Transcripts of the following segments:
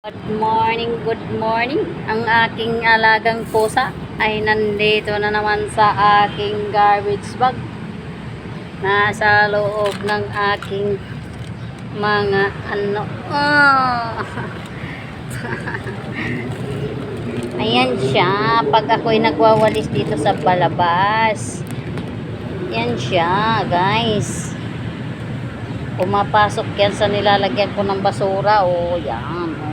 Good morning, good morning. Ang aking alagang pusa ay nandito na naman sa aking garbage bag. Nasa loob ng aking mga ano. Ayan siya. Pag ako'y nagwawalis dito sa palabas. Yan siya, guys. Pumapasok yan sa nilalagyan ko ng basura. Oh, yan.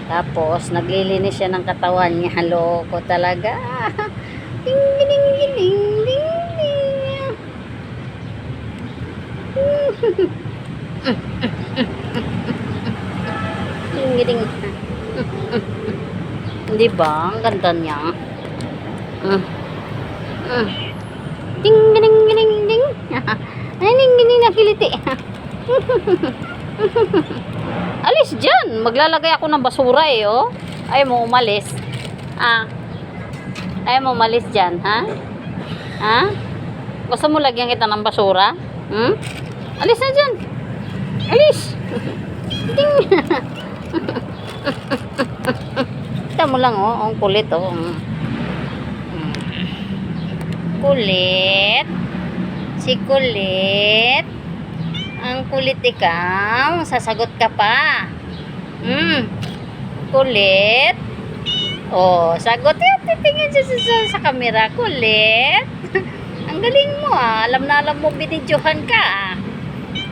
Tapos, naglilinis siya ng katawan niya. Loko talaga. Ding, ding, ding, ding, ding, ding. Ding, ding. Di ba? Ang ganda niya. Ding, ding, ding, ding. Ay, ding, ding, nakiliti. Alis dyan. Maglalagay ako ng basura eh, oh. Ayaw mo umalis. Ayaw mo umalis dyan, ha? Ha? Gusto mo lagyan kita ng basura? Alis na dyan. Alis. Ding. Kita mo lang, oh. Ang kulit, oh. Kulit. Si kulit. Ang kulit ikaw. Sasagot ka pa. Kulit. Oh, sagot yan. Titingin siya sa camera. Kulit. Ang galing mo ah. Alam na alam mo binidyohan ka ah.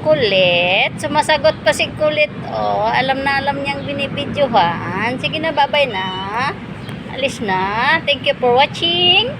Kulit. Sumasagot pa si kulit. Oh, alam na alam niyang binibidyohan. Sige na, bye-bye na. Alis na. Thank you for watching.